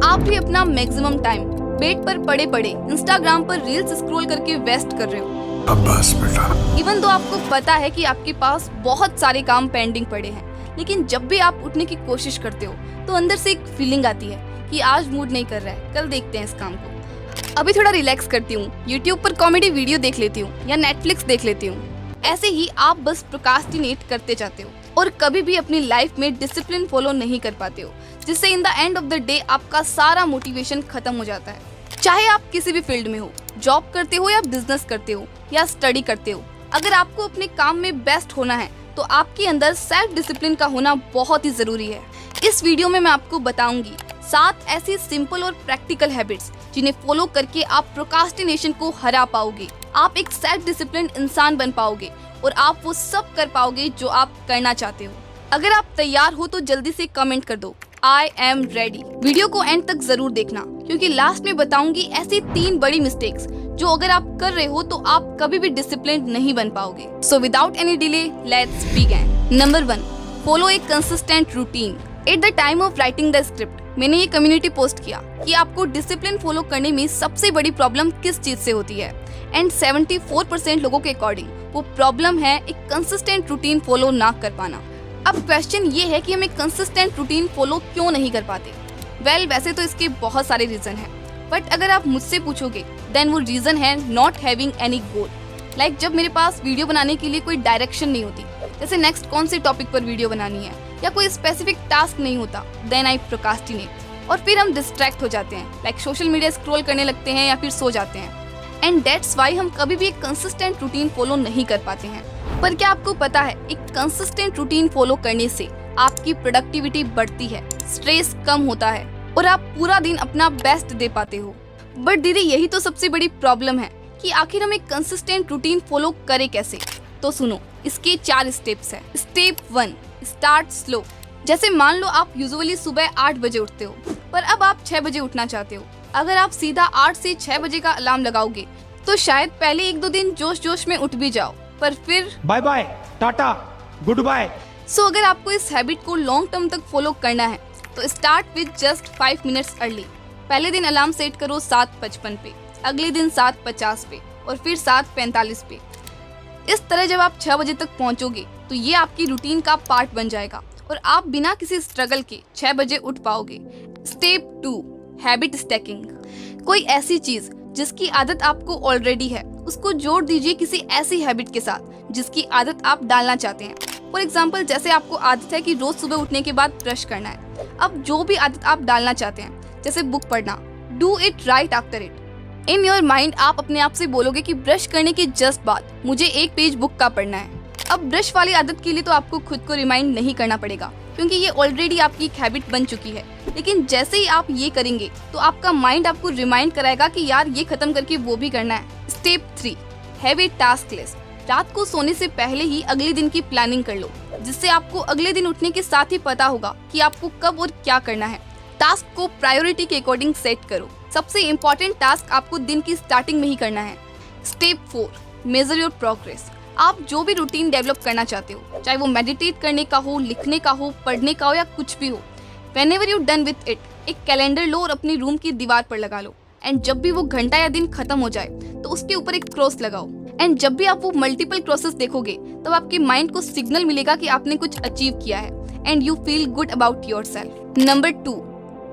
आप भी अपना मैक्सिमम टाइम बेड पर पड़े पड़े इंस्टाग्राम पर रील्स स्क्रॉल करके वेस्ट कर रहे हो। अब बस बेटा। इवन तो आपको पता है कि आपके पास बहुत सारे काम पेंडिंग पड़े हैं, लेकिन जब भी आप उठने की कोशिश करते हो तो अंदर से एक फीलिंग आती है कि आज मूड नहीं कर रहा है, कल देखते हैं इस काम को। अभी थोड़ा रिलैक्स करती हूँ, यूट्यूब पर कॉमेडी वीडियो देख लेती हूँ या नेटफ्लिक्स देख लेती हूँ। ऐसे ही आप बस प्रोक्रास्टिनेट करते जाते हो और कभी भी अपनी लाइफ में डिसिप्लिन फॉलो नहीं कर पाते हो, जिससे in the end of the day आपका सारा मोटिवेशन खत्म हो जाता है। चाहे आप किसी भी फील्ड में हो, जॉब करते हो या बिजनेस करते हो या स्टडी करते हो, अगर आपको अपने काम में बेस्ट होना है तो आपके अंदर सेल्फ डिसिप्लिन का होना बहुत ही जरूरी है। इस वीडियो में मैं आपको बताऊंगी 7 ऐसी सिंपल और प्रैक्टिकल हैबिट्स जिन्हें फॉलो करके आप प्रोक्रास्टिनेशन को हरा पाओगे। आप एक सेल्फ डिसिप्लिन इंसान बन पाओगे और आप वो सब कर पाओगे जो आप करना चाहते हो। अगर आप तैयार हो तो जल्दी से कमेंट कर दो आई एम रेडी। वीडियो को एंड तक जरूर देखना, क्योंकि लास्ट में बताऊंगी ऐसी 3 बड़ी मिस्टेक्स जो अगर आप कर रहे हो तो आप कभी भी डिसिप्लिन नहीं बन पाओगे। So without any delay let's begin. Number 1, follow A consistent routine. At the time of writing the script मैंने ये कम्युनिटी पोस्ट किया कि आपको डिसिप्लिन फॉलो करने में सबसे बड़ी प्रॉब्लम किस चीज से होती है, एंड 74% लोगों के अकॉर्डिंग वो प्रॉब्लम है एक कंसिस्टेंट रूटीन फॉलो ना कर पाना। अब क्वेश्चन ये है कि हम एक कंसिस्टेंट रूटीन फॉलो क्यों नहीं कर पाते। वैसे तो इसके बहुत सारे रीजन हैं, बट अगर आप मुझसे पूछोगे देन वो रीजन है not having any goal. Like जब मेरे पास वीडियो बनाने के लिए कोई डायरेक्शन नहीं होती, जैसे नेक्स्ट कौन से टॉपिक पर वीडियो बनानी है या कोई स्पेसिफिक टास्क नहीं होता, देन आई प्रोक्रास्टिनेट और फिर हम डिस्ट्रैक्ट हो जाते हैं, लाइक सोशल मीडिया स्क्रॉल करने लगते हैं या फिर सो जाते हैं। एंड दैट्स वाई हम कभी भी एक कंसिस्टेंट रूटीन फॉलो नहीं कर पाते हैं। पर क्या आपको पता है एक कंसिस्टेंट रूटीन फॉलो करने से आपकी प्रोडक्टिविटी बढ़ती है, स्ट्रेस कम होता है और आप पूरा दिन अपना बेस्ट दे पाते हो। बट दीदी यही तो सबसे बड़ी प्रॉब्लम है कि आखिर हम एक कंसिस्टेंट रूटीन फॉलो करें कैसे। तो सुनो, इसके 4 स्टेप्स हैं। Step 1, start slow. जैसे मान लो आप यूजुअली सुबह 8 बजे उठते हो, पर अब आप 6 बजे उठना चाहते हो। अगर आप सीधा 8 से 6 बजे का अलार्म लगाओगे तो शायद पहले 1-2 दिन जोश में उठ भी जाओ, पर फिर bye bye, tata, good bye. So अगर आपको इस हैबिट को लॉन्ग टर्म तक फॉलो करना है तो start with just 5 minutes early. पहले दिन अलार्म सेट करो 7:55 पे, अगले दिन 7:50 पे और फिर 7:45 पे। इस तरह जब आप 6 बजे तक पहुंचोगे तो ये आपकी रूटीन का पार्ट बन जाएगा और आप बिना किसी स्ट्रगल के 6 बजे उठ पाओगे। Step 2, habit stacking. कोई ऐसी चीज जिसकी आदत आपको ऑलरेडी है उसको जोड़ दीजिए किसी ऐसी हैबिट के साथ जिसकी आदत आप डालना चाहते हैं। फॉर एग्जाम्पल, जैसे आपको आदत है कि रोज सुबह उठने के बाद ब्रश करना है, अब जो भी आदत आप डालना चाहते हैं, जैसे बुक पढ़ना, do it right after it. In your mind आप अपने आप से बोलोगे कि ब्रश करने के जस्ट बाद मुझे 1 पेज बुक का पढ़ना है। अब ब्रश वाली आदत के लिए तो आपको खुद को रिमाइंड नहीं करना पड़ेगा, क्योंकि ये ऑलरेडी आपकी एक हैबिट बन चुकी है। लेकिन जैसे ही आप ये करेंगे तो आपका माइंड आपको रिमाइंड कराएगा कि यार ये खत्म करके वो भी करना है। Step 3, have a task list. रात को सोने से पहले ही अगले दिन की प्लानिंग कर लो, जिससे आपको अगले दिन उठने के साथ ही पता होगा कि आपको कब और क्या करना है। टास्क को प्रायोरिटी के अकॉर्डिंग सेट करो। सबसे इम्पोर्टेंट टास्क आपको दिन की स्टार्टिंग में ही करना है। Step 4, major your progress. आप जो भी रूटीन डेवलप करना चाहते हो, चाहे वो मेडिटेट करने का हो, लिखने का हो, पढ़ने का हो या कुछ भी हो, whenever you done with it, एक कैलेंडर लो और अपनी रूम की दीवार पर लगा लो। एंड जब भी वो घंटा या दिन खत्म हो जाए तो उसके ऊपर एक क्रॉस लगाओ। एंड जब भी आप वो मल्टीपल क्रॉसेस देखोगे तब आपके माइंड को सिग्नल मिलेगा कि आपने कुछ अचीव किया है and you feel good about yourself. Number 2,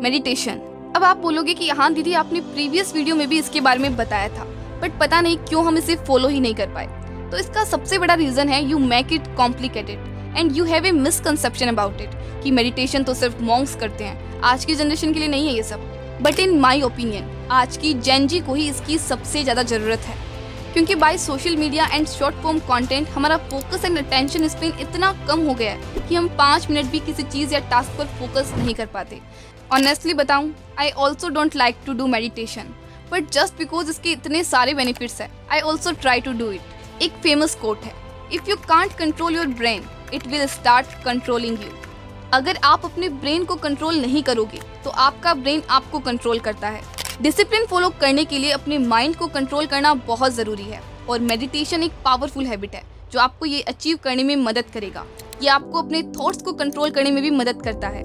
meditation. अब आप बोलोगे कि हाँ दीदी आपने प्रीवियस वीडियो में भी इसके बारे में बताया था, बट पता नहीं क्यों हम इसे फॉलो ही नहीं कर पाए। तो इसका सबसे बड़ा रीजन है you make it complicated and you have a misconception about it कि मेडिटेशन तो सिर्फ मॉन्क्स करते हैं, आज की जनरेशन के लिए नहीं है ये सब। बट इन माई ओपिनियन आज की जेन जी को ही इसकी सबसे ज़्यादा ज़रूरत है, क्योंकि by social media and short form content हमारा फोकस एंड अटेंशन स्पेन इतना कम हो गया है कि हम 5 मिनट भी किसी चीज़ या टास्क पर फोकस नहीं कर पाते। ऑनेस्टली बताऊं, I also don't like to do meditation, but just because इसके इतने सारे बेनिफिट्स है I also try to do it. एक फेमस कोट है, if you can't control your brain it will start controlling you. अगर आप अपने ब्रेन को कंट्रोल नहीं करोगे तो आपका ब्रेन आपको कंट्रोल करता है। डिसिप्लिन फॉलो करने के लिए अपने माइंड को कंट्रोल करना बहुत ज़रूरी है और मेडिटेशन एक पावरफुल हैबिट है जो आपको ये अचीव करने में मदद करेगा। ये आपको अपने थॉट्स को कंट्रोल करने में भी मदद करता है।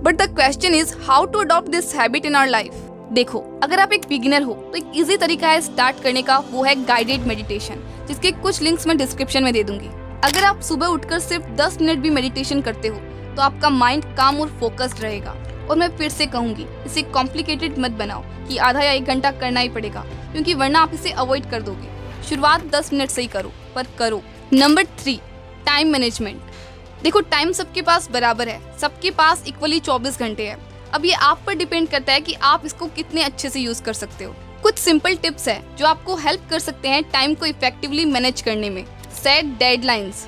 But the question is how to adopt this habit in our life. देखो, अगर आप एक बिगिनर हो तो एक इजी तरीका है स्टार्ट करने का, वो है गाइडेड मेडिटेशन, जिसके कुछ लिंक्स मैं डिस्क्रिप्शन में दे दूंगी। अगर आप सुबह उठकर सिर्फ 10 मिनट भी मेडिटेशन करते हो तो आपका माइंड काम और फोकस्ड रहेगा। और मैं फिर से कहूंगी, इसे कॉम्प्लिकेटेड मत बनाओ कि आधा या 1 घंटा करना ही पड़ेगा, क्योंकि वरना आप इसे अवॉइड कर दोगे। शुरुआत 10 मिनट से ही करो, पर करो। Number 3, time management. देखो, टाइम सबके पास बराबर है, सबके पास इक्वली 24 घंटे है। अब ये आप पर डिपेंड करता है कि आप इसको कितने अच्छे से यूज कर सकते हो। कुछ सिंपल टिप्स है जो आपको हेल्प कर सकते हैं टाइम को इफेक्टिवली मैनेज करने में। Set deadlines.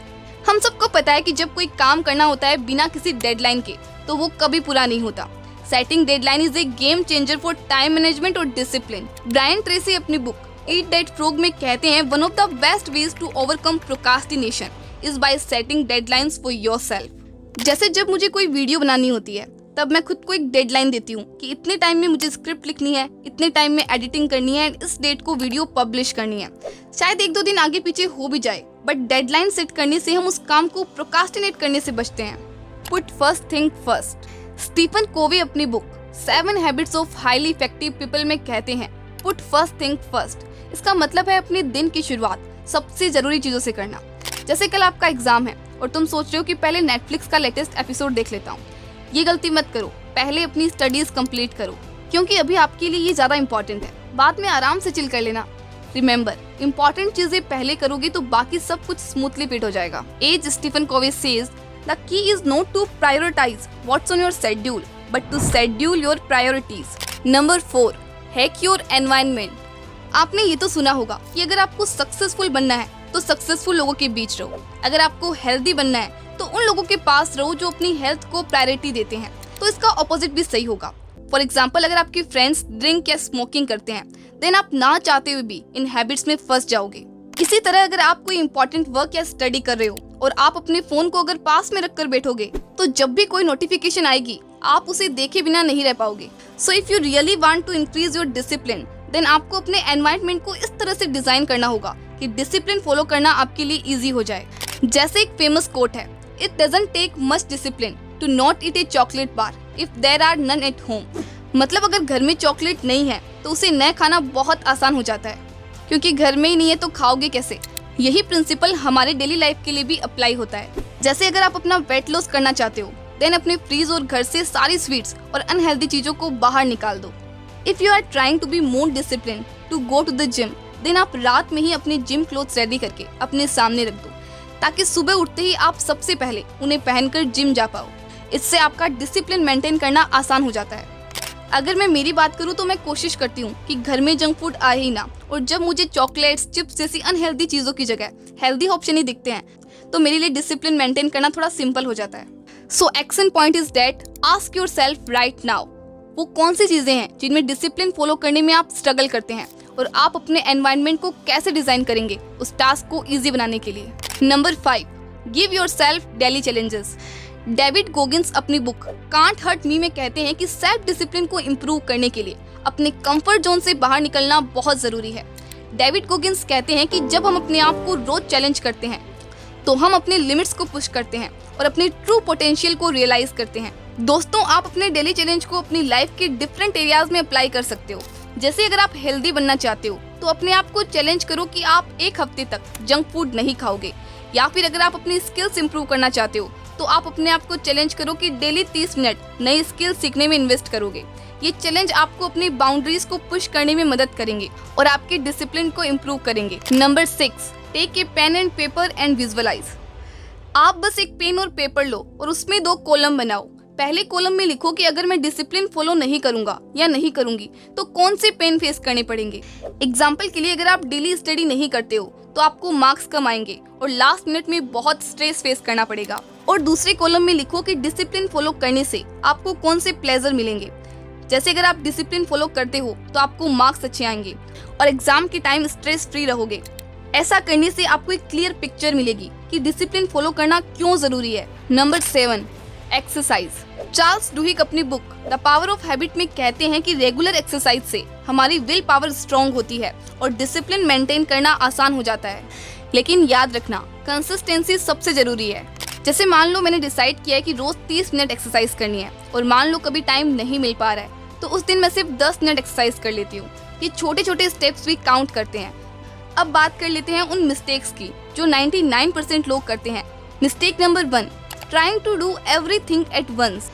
हम सबको पता है कि जब कोई काम करना होता है बिना किसी डेडलाइन के तो वो कभी पूरा नहीं होता। Setting deadline is a game changer for time management और डिसिप्लिन। ब्रायन ट्रेसी अपनी बुक ईट दैट फ्रॉग में कहते हैं, one of the best ways to overcome procrastination is by setting deadlines for yourself. जैसे जब मुझे कोई वीडियो बनानी होती है तब मैं खुद को एक डेडलाइन देती हूँ कि इतने टाइम में मुझे स्क्रिप्ट लिखनी है, इतने टाइम में एडिटिंग करनी है, इस डेट को वीडियो पब्लिश करनी है। शायद 1-2 दिन आगे पीछे हो भी जाए, बट डेडलाइन सेट करने से हम उस काम को प्रोक्रास्टिनेट करने से बचते हैं। Put first thing first. Stephen Covey अपनी book 7 habits of highly effective people में कहते हैं, पुट फर्स्ट थिंग फर्स्ट। इसका मतलब है अपने दिन की शुरुआत सबसे जरूरी चीजों से करना। जैसे कल आपका एग्जाम है और तुम सोच रहे हो कि पहले नेटफ्लिक्स का लेटेस्ट एपिसोड देख लेता हूँ। ये गलती मत करो, पहले अपनी स्टडीज कंप्लीट करो, क्योंकि अभी आपके लिए ये ज्यादा इंपॉर्टेंट है। बाद में आराम से चिल कर लेना। रिमेंबर, इंपॉर्टेंट चीजें पहले करोगे तो बाकी सब कुछ स्मूथली फिट हो जाएगा। As Stephen Covey says, the key is not to prioritise what's on your schedule but to schedule your priorities. Number 4, hack your environment. आपने ये तो सुना होगा कि अगर आपको सक्सेसफुल बनना है तो सक्सेसफुल लोगों के बीच रहो। अगर आपको हेल्दी बनना है तो उन लोगों के पास रहो जो अपनी हेल्थ को प्रायोरिटी देते हैं। तो इसका ऑपोजिट भी सही होगा। फॉर एग्जाम्पल, अगर आपके फ्रेंड्स ड्रिंक या स्मोकिंग करते हैं, देन आप ना चाहते हुए भी इन हैबिट्स में फंस जाओगे। इसी तरह अगर आप कोई इंपॉर्टेंट वर्क या स्टडी कर रहे हो और आप अपने फोन को अगर पास में रखकर बैठोगे तो जब भी कोई नोटिफिकेशन आएगी आप उसे देखे बिना नहीं रह पाओगे। So if you really want to increase your discipline, then आपको अपने एनवायरनमेंट को इस तरह से डिजाइन करना होगा कि डिसिप्लिन फॉलो करना आपके लिए इजी हो जाए। जैसे एक फेमस कोट है, it doesn't take much discipline to not eat a chocolate bar if there are none at home. मतलब अगर घर में चॉकलेट नहीं है तो उसे न खाना बहुत आसान हो जाता है, क्योंकि घर में ही नहीं है तो खाओगे कैसे। यही प्रिंसिपल हमारे डेली लाइफ के लिए भी अप्लाई होता है। जैसे अगर आप अपना वेट लॉस करना चाहते हो, देन अपने फ्रीज और घर से सारी स्वीट्स और अनहेल्दी चीजों को बाहर निकाल दो। If you are trying to be more discipline to go to the gym, then आप रात में ही अपने जिम क्लोथ्स रेडी करके अपने सामने रख दो, ताकि सुबह उठते ही आप सबसे पहले उन्हें पहनकर जिम जा पाओ। इससे आपका डिसिप्लिन मेंटेन करना आसान हो जाता है। अगर मैं मेरी बात करूं तो मैं कोशिश करती हूं कि घर में जंक फूड आए ही ना, और जब मुझे चॉकलेट्स, चिप्स जैसी अनहेल्दी चीजों की जगह हेल्दी ऑप्शन ही दिखते हैं तो मेरे लिए डिसिप्लिन मेंटेन करना थोड़ा सिंपल हो जाता है। So action point is that ask yourself right now, वो कौन सी चीजें हैं जिनमें डिसिप्लिन फॉलो करने में आप स्ट्रगल करते हैं और आप अपने एनवायरनमेंट को कैसे डिजाइन करेंगे उस टास्क को इजी बनाने के लिए। Number 5, give yourself daily challenges. David Goggins अपनी बुक कांट हर्ट मी में कहते हैं कि सेल्फ डिसिप्लिन को इम्प्रूव करने के लिए अपने कंफर्ट जोन से बाहर निकलना बहुत जरूरी है। डेविड गोगिंस कहते हैं कि जब हम अपने आप को रोज चैलेंज करते हैं तो हम अपने लिमिट्स को पुश करते हैं और अपने ट्रू पोटेंशियल को रियलाइज करते हैं। दोस्तों, आप अपने डेली चैलेंज को अपनी लाइफ के डिफरेंट एरियाज में अप्लाई कर सकते हो। जैसे अगर आप हेल्दी बनना चाहते हो तो अपने आप को चैलेंज करो कि आप 1 हफ्ते तक जंक फूड नहीं खाओगे, या फिर अगर आप अपनी स्किल्स इंप्रूव करना चाहते हो तो आप अपने आप को चैलेंज करो कि डेली 30 मिनट नई स्किल सीखने में इन्वेस्ट करोगे। ये चैलेंज आपको अपनी बाउंड्रीज को पुश करने में मदद करेंगे और आपके डिसिप्लिन को इम्प्रूव करेंगे। Number 6, take a pen and paper and visualise. आप बस एक पेन और पेपर लो और उसमें 2 कॉलम बनाओ। पहले कॉलम में लिखो कि अगर मैं डिसिप्लिन फॉलो नहीं करूंगा या नहीं करूंगी तो कौन से पेन फेस करने पड़ेंगे। एग्जाम्पल के लिए, अगर आप डेली स्टडी नहीं करते हो तो आपको मार्क्स कम आएंगे और लास्ट मिनट में बहुत स्ट्रेस फेस करना पड़ेगा। और दूसरे कॉलम में लिखो कि डिसिप्लिन फॉलो करने से आपको कौन से प्लेजर मिलेंगे। जैसे अगर आप डिसिप्लिन फॉलो करते हो तो आपको मार्क्स अच्छे आएंगे और एग्जाम के टाइम स्ट्रेस फ्री रहोगे। ऐसा करने से आपको एक क्लियर पिक्चर मिलेगी कि डिसिप्लिन फॉलो करना क्यों जरूरी है। Number 7, exercise. चार्ल्स डुहिक अपनी book the power of habit में कहते हैं कि रेगुलर एक्सरसाइज से हमारी विल पावर स्ट्रॉन्ग होती है और डिसिप्लिन मेंटेन करना आसान हो जाता है। लेकिन याद रखना, कंसिस्टेंसी सबसे जरूरी है। जैसे मान लो मैंने डिसाइड किया है कि रोज 30 मिनट एक्सरसाइज करनी है और मान लो कभी टाइम नहीं मिल पा रहा है तो उस दिन मैं सिर्फ 10 मिनट एक्सरसाइज कर लेती हूँ। ये छोटे छोटे स्टेप्स भी काउंट करते हैं। अब बात कर लेते हैं उन मिस्टेक्स की जो 99% लोग करते हैं। Mistake number 1, trying to do everything at once.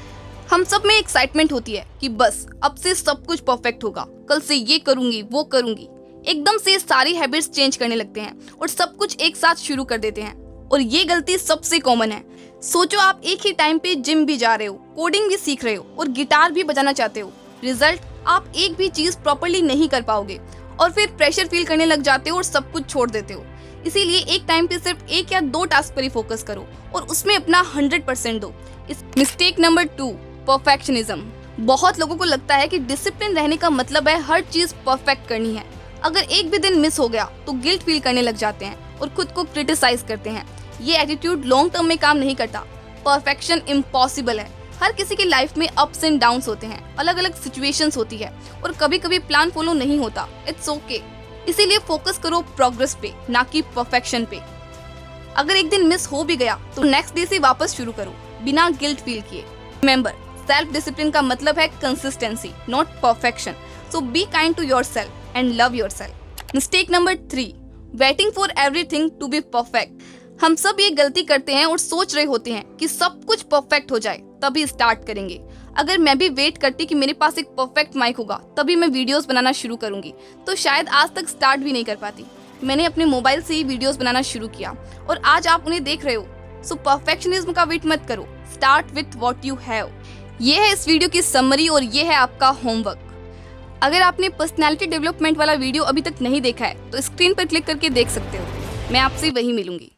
हम सब में एक्साइटमेंट होती है कि बस अब से सब कुछ परफेक्ट होगा, कल से ये करूंगी वो करूंगी। एकदम से सारी हैबिट्स चेंज करने लगते हैं और सब कुछ एक साथ शुरू कर देते हैं और ये गलती सबसे कॉमन है। सोचो आप एक ही टाइम पे जिम भी जा रहे हो, कोडिंग भी सीख रहे हो और गिटार भी बजाना चाहते हो। रिजल्ट, आप एक भी चीज प्रॉपर्ली नहीं कर पाओगे और फिर प्रेशर फील करने लग जाते हो और सब कुछ छोड़ देते हो। इसीलिए एक टाइम पे सिर्फ 1 या 2 टास्क पर ही फोकस करो और उसमें अपना 100% दो। Mistake number 2, perfectionism. बहुत लोगों को लगता है कि डिसिप्लिन रहने का मतलब है हर चीज परफेक्ट करनी है। अगर एक भी दिन मिस हो गया तो गिल्ट फील करने लग जाते हैं और खुद को क्रिटिसाइज करते हैं। ये एटीट्यूड लॉन्ग टर्म में काम नहीं करता। परफेक्शन इम्पॉसिबल है। हर किसी की लाइफ में अप्स एंड डाउन्स होते हैं, अलग अलग सिचुएशंस होती है और कभी कभी प्लान फॉलो नहीं होता। It's okay. इसीलिए फोकस करो प्रोग्रेस पे, ना कि परफेक्शन पे। अगर एक दिन मिस हो भी गया तो नेक्स्ट डे से वापस शुरू करो बिना गिल्ट फील किए। रिमेंबर, सेल्फ डिसिप्लिन का मतलब है consistency, not perfection. So be kind to yourself and love yourself. Mistake number 3, waiting for everything to be perfect. हम सब ये गलती करते हैं और सोच रहे होते हैं कि सब कुछ परफेक्ट हो जाए तभी स्टार्ट करेंगे। अगर मैं भी वेट करती कि मेरे पास एक परफेक्ट माइक होगा तभी मैं वीडियोस बनाना शुरू करूंगी तो शायद आज तक स्टार्ट भी नहीं कर पाती। मैंने अपने मोबाइल से ही वीडियोस बनाना शुरू किया और आज आप उन्हें देख रहे हो। सो परफेक्शनिज्म का वेट मत करो, start with what you have. ये है इस वीडियो की समरी और ये है आपका होमवर्क। अगर आपने पर्सनैलिटी डेवलपमेंट वाला वीडियो अभी तक नहीं देखा है तो स्क्रीन पर क्लिक करके देख सकते हो। मैं आपसे वहीं मिलूंगी।